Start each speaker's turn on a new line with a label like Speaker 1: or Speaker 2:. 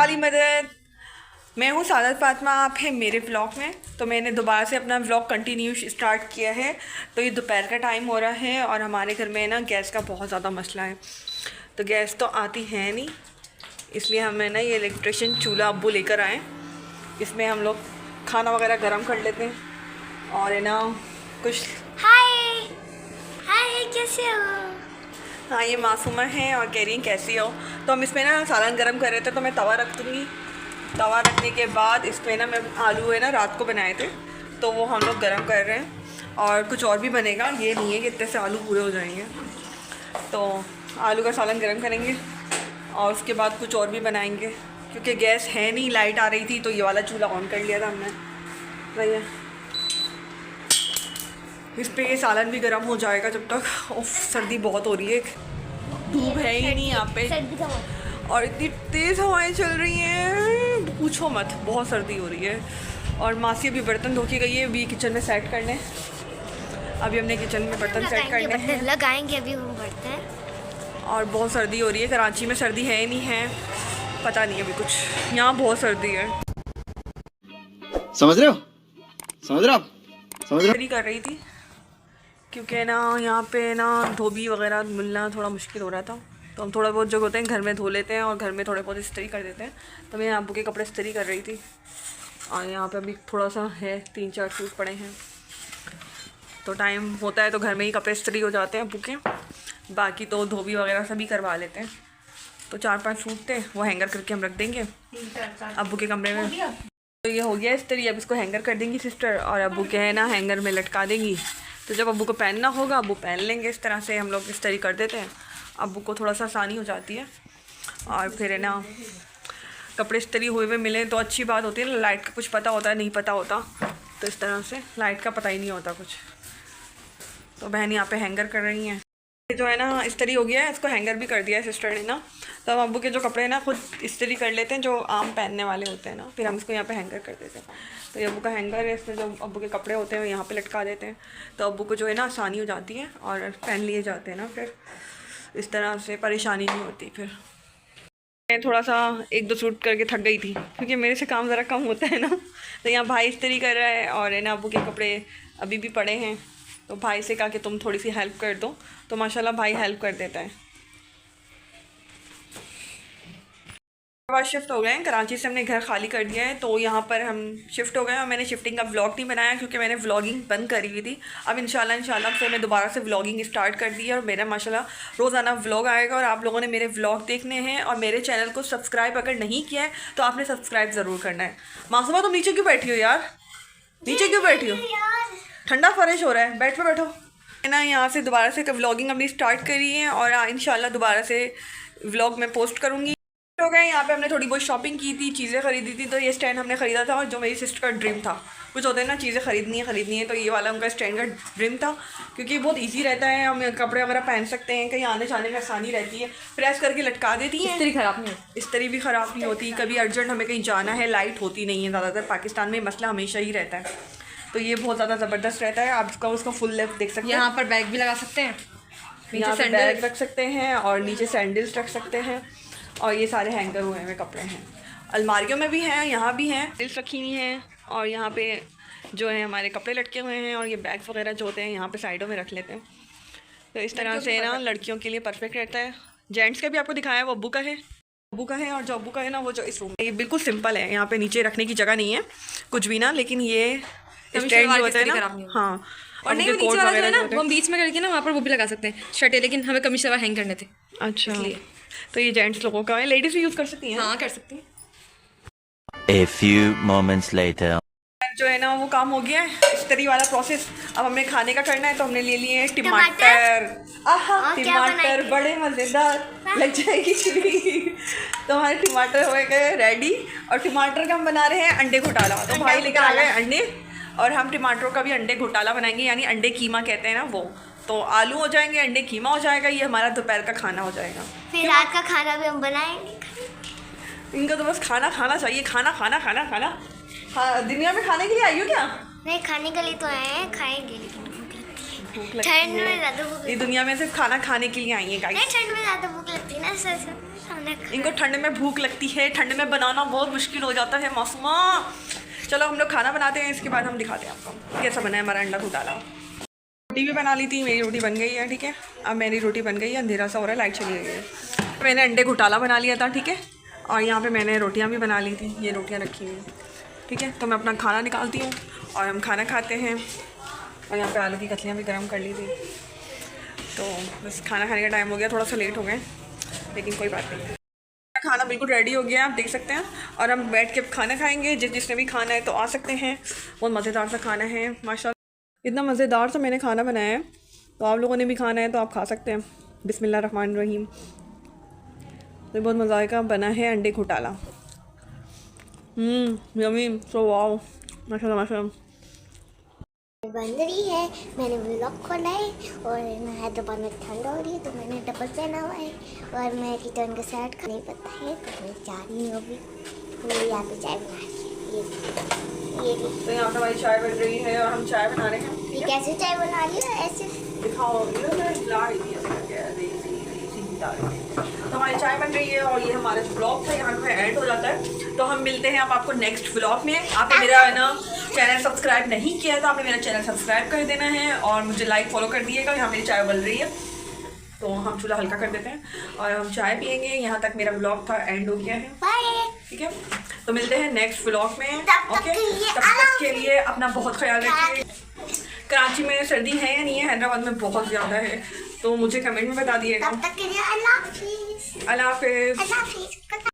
Speaker 1: वाली मदद। मैं हूँ सादत फातिमा, आप हैं मेरे व्लॉग में। तो मैंने दोबारा से अपना व्लॉग कंटिन्यू स्टार्ट किया है। तो ये दोपहर का टाइम हो रहा है और हमारे घर में ना गैस का बहुत ज़्यादा मसला है। तो गैस तो आती है नहीं, इसलिए हमें ना ये इलेक्ट्रिशियन चूल्हा अब्बू लेकर आए। इसमें हम लोग खाना वगैरह गर्म कर लेते हैं और है ना कुछ।
Speaker 2: हाय हाय, कैसे हो?
Speaker 1: हाँ, ये मासूमा है और कह रही हैं कैसी हो। तो हम इसमें ना सालन गर्म कर रहे थे, तो मैं तवा रख दूँगी। तवा रखने के बाद इसमें ना मैं आलू है ना रात को बनाए थे, तो वो हम लोग गर्म कर रहे हैं। और कुछ और भी बनेगा, ये नहीं है कि इतने से आलू पूरे हो जाएंगे। तो आलू का सालन गर्म करेंगे और उसके बाद कुछ और भी बनाएंगे, क्योंकि गैस है नहीं, लाइट आ रही थी तो ये वाला चूल्हा ऑन कर लिया था हमने। भैया इस पर ये सालन भी गर्म हो जाएगा जब तक। उफ, सर्दी बहुत हो रही है, धूप है ही नहीं यहाँ पे और इतनी तेज़ हवाएं चल रही हैं, पूछो मत, बहुत सर्दी हो रही है। और मासी अभी बर्तन धो के गई है, अभी किचन में सेट करने। अभी हमने किचन में बर्तन सेट करने हैं,
Speaker 2: लगाएंगे अभी हम बर्तन।
Speaker 1: और बहुत सर्दी हो रही है। कराची में सर्दी है नहीं है, पता नहीं अभी कुछ, यहाँ बहुत सर्दी है।
Speaker 3: समझ रहे हो? समझ रहे हो? समझ रहे हो?
Speaker 1: कर रही थी क्योंकि ना यहाँ पे ना धोबी वगैरह मिलना थोड़ा मुश्किल हो रहा था, तो हम थोड़ा बहुत जो होते हैं घर में धो लेते हैं और घर में थोड़े बहुत इस्त्री कर देते हैं। तो मैं अब्बू के कपड़े इस्त्री कर रही थी और यहाँ पे अभी थोड़ा सा है, 3-4 सूट पड़े हैं। तो टाइम होता है तो घर में ही कपड़े इस्त्री हो जाते हैं अब्बू के, बाकी तो धोबी वगैरह सभी करवा लेते हैं। तो 4-5 सूट थे, वो हैंगर करके हम रख देंगे अब्बू के कमरे में। तो ये हो गया इस्त्री, अब इसको हैंगर कर देंगी सिस्टर, और अब्बू के है ना हैंगर में लटका देंगी। तो जब अब्बू को पहनना होगा अब्बू पहन लेंगे। इस तरह से हम लोग इस्त्री कर देते हैं, अब्बू को थोड़ा सा आसानी हो जाती है। और फिर है ना कपड़े इस्त्री हुए हुए मिले तो अच्छी बात होती है ना, लाइट का कुछ पता होता है नहीं पता होता, तो इस तरह से लाइट का पता ही नहीं होता कुछ। तो बहन यहाँ पे हैंगर कर रही हैं, जो है ना इस्त्री हो गया है, इसको हैंगर भी कर दिया है सिस्टर ने ना। तो हम अब्बू के जो कपड़े हैं ना खुद इस्त्री कर लेते हैं, जो आम पहनने वाले होते हैं ना, फिर हम इसको यहाँ पे हैंगर कर देते हैं। तो ये अब्बू का हैंगर है, इसमें जो अब्बू के कपड़े होते हैं वो यहाँ पे लटका देते हैं, तो अब्बू को जो है ना आसानी हो जाती है और पहन लिए जाते हैं ना, फिर इस तरह से परेशानी नहीं होती। फिर मैं थोड़ा सा 1-2 सूट करके थक गई थी, क्योंकि मेरे से काम ज़रा कम होता है ना। तो यहाँ भाई इस्त्री कर रहा है और है ना अब्बू के कपड़े अभी भी पड़े हैं, तो भाई से कहा कि तुम थोड़ी सी हेल्प कर दो, तो माशाल्लाह भाई हेल्प कर देता है। बाद शिफ्ट हो गए हैं, कराची से हमने घर खाली कर दिया है, तो यहाँ पर हम शिफ्ट हो गए हैं। और मैंने शिफ्टिंग का व्लॉग नहीं बनाया क्योंकि मैंने व्लॉगिंग बंद करी हुई थी। अब इंशाल्लाह से मैं दोबारा से व्लॉगिंग स्टार्ट कर दी है और मेरा माशाल्लाह रोज़ाना व्लॉग आएगा और आप लोगों ने मेरे व्लॉग देखने हैं। और मेरे चैनल को सब्सक्राइब अगर नहीं किया है तो आपने सब्सक्राइब ज़रूर करना है। मासूमा तुम नीचे क्यों बैठी हो यार, नीचे क्यों बैठी हो? ठंडा फर्श हो रहा है, बैठ पे बैठो। है ना, यहाँ से दोबारा से व्लॉगिंग अपनी स्टार्ट करी है और इंशाल्लाह दोबारा से व्लॉग में पोस्ट करूँगी। हो गए यहाँ पे हमने थोड़ी बहुत शॉपिंग की थी, चीज़ें खरीदी थी। तो ये स्टैंड हमने ख़रीदा था और जो मेरी सिस्टर का ड्रीम था, कुछ होते हैं ना चीज़ें ख़रीदनी है, तो ये वाला उनका स्टैंड का ड्रीम था, क्योंकि बहुत इजी रहता है, हम कपड़े वगैरह पहन सकते हैं, कहीं आने जाने में आसानी रहती है, प्रेस करके लटका देती है, इस्त्री ख़राब नहीं होती, इस्त्री भी ख़राब नहीं होती। कभी अर्जेंट हमें कहीं जाना है, लाइट होती नहीं है, ज़्यादातर पाकिस्तान में मसला हमेशा ही रहता है, तो ये बहुत ज़्यादा ज़बरदस्त रहता है। आप उसका फुल लेफ्ट देख सकते हैं।
Speaker 4: यहाँ पर बैग भी लगा सकते हैं,
Speaker 1: नीचे सैंडल रख सकते हैं और नीचे सैंडल्स रख सकते हैं। और ये सारे हैंगर हुए हुए कपड़े हैं, अलमारियों में भी हैं, यहाँ भी हैं, दिल्स रखी हुई हैं, और यहाँ पे जो है हमारे कपड़े लटके हुए हैं। और ये बैग्स वगैरह जो होते हैं यहाँ पे साइडों में रख लेते हैं। तो इस तरह से ना लड़कियों के लिए परफेक्ट रहता है। जेंट्स का भी आपको दिखाया, वो अब्बू का है, और जो अब्बू का है ना वो जो इस रूम में, ये बिल्कुल सिंपल है, यहाँ पे नीचे रखने की जगह नहीं है कुछ भी ना, लेकिन ये स्टैंड होता है ना, हाँ।
Speaker 4: और नहीं, नीचे वाला जो है ना वो हम बीच में करके ना वहाँ पर वो भी लगा सकते हैं शर्ट है, लेकिन हमें कमीज सलवार हैंग करने थे।
Speaker 1: अच्छा, तो ये जेंट्स लोगों का है, लेडीज भी यूज़ कर सकती हैं।
Speaker 4: हाँ, कर सकती हैं।
Speaker 5: A few moments later.
Speaker 1: जो है ना वो काम हो गया है, इस्त्री वाला प्रोसेस। अब हमें खाने का करना है, तो हमने ले लिए हैं टमाटर। टमाटर बड़े मज़ेदार लग जाएगी खिचड़ी। तो हमारे टमाटर हो गए रेडी, और टमाटर का हम बना रहे हैं अंडे घोटाला। तो भाई लेकर आ गए अंडे, और हम टमाटरों का भी अंडे घोटाला बनाएंगे, यानी अंडे कीमा कहते हैं ना वो। तो आलू हो जाएंगे, अंडे कीमा हो जाएगा, ये हमारा दोपहर का खाना हो जाएगा।
Speaker 2: फिर रात का खाना भी हम बनाएंगे।
Speaker 1: इनको तो बस खाना खाना चाहिए, खाना खाना खाना खाना। हाँ, दुनिया में खाने के लिए आई हो क्या?
Speaker 2: नहीं, खाने के लिए तो आए हैं, खाएंगे, लेकिन
Speaker 1: भूख लगती
Speaker 2: ठंड में
Speaker 1: है,
Speaker 2: ज़्यादा भूख
Speaker 1: ये दुनिया में सिर्फ खाना खाने के लिए आई है गाइस।
Speaker 2: नहीं, ठंड में ज़्यादा भूख लगती है ना, सर हमने
Speaker 1: इनको ठंड में भूख लगती है, ठंड में बनाना बहुत मुश्किल हो जाता है मासूमा। चलो हम लोग खाना बनाते हैं, इसके बाद हम दिखाते हैं आपको कैसा बना है हमारा अंडा घोटाला। रोटी भी बना ली थी, मेरी रोटी बन गई है, ठीक है। अब मेरी रोटी बन गई है, अंधेरा सा हो रहा है, लाइट चली गई है। मैंने अंडे घोटाला बना लिया था, ठीक है। और यहाँ पे मैंने रोटियाँ भी बना ली थी, ये रोटियाँ रखी हुई हैं, ठीक है। तो मैं अपना खाना निकालती हूँ और हम खाना खाते हैं। और यहाँ पे आलू की कतलियाँ भी गर्म कर ली थी। तो बस खाना खाने का टाइम हो गया, थोड़ा सा लेट हो गए, लेकिन कोई बात नहीं। खाना बिल्कुल रेडी हो गया, आप देख सकते हैं। और हम बैठ के खाना खाएंगे, जिसने भी खाना है तो आ सकते हैं। बहुत मज़ेदार सा खाना है माशाल्लाह, इतना मज़ेदार सा मैंने खाना बनाया है। तो आप लोगों ने भी खाना है तो आप खा सकते हैं। बिस्मिल्लाह रहमान रहीम। तो बहुत मज़ा का बना है अंडे घोटाला। यम्मी, सो वाओ, माशाल्लाह माशाल्लाह।
Speaker 2: बन रही है, मैंने व्लॉग खोला है और हैदराबाद में ठंड हो रही है तो मैंने डबल पहना हुआ है और मैं किचन के साथ खाने पता है तो मैं जा रही हूँ अभी। मेरे यहाँ पे चाय बना रही है, ये
Speaker 1: तो यहाँ पे हमारी चाय बन रही है और हम चाय बना रहे हैं।
Speaker 2: ये कैसे चाय बना रही है ऐसे
Speaker 1: दिखाओ, हिला रही थी ऐसे करके, तो हमारी चाय बन रही है। और ये हमारा जो ब्लॉग था यहाँ पे एंड हो जाता है। तो हम मिलते हैं अब आपको नेक्स्ट ब्लॉग में। आपने मेरा है ना चैनल सब्सक्राइब नहीं किया है तो आपने मेरा चैनल सब्सक्राइब कर देना है और मुझे लाइक फॉलो कर दिएगा। यहाँ मेरी चाय बन रही है तो हम चूल्हा हल्का कर देते हैं और हम चाय पियेंगे। यहाँ तक मेरा ब्लॉग था एंड हो गया है,
Speaker 2: बाय।
Speaker 1: ठीक है। तो मिलते हैं नेक्स्ट ब्लॉग में,
Speaker 2: तब
Speaker 1: ओके।
Speaker 2: तक
Speaker 1: तब तक के लिए अपना बहुत ख्याल रखिए। कराची में सर्दी है या नहीं है? हैदराबाद में बहुत ज़्यादा है, तो मुझे कमेंट में बता दिएगा।
Speaker 2: तब तक के लिए अल्लाह हाफिज़।
Speaker 1: अल्लाह हाफिज़।
Speaker 2: अल्लाह हाफिज़।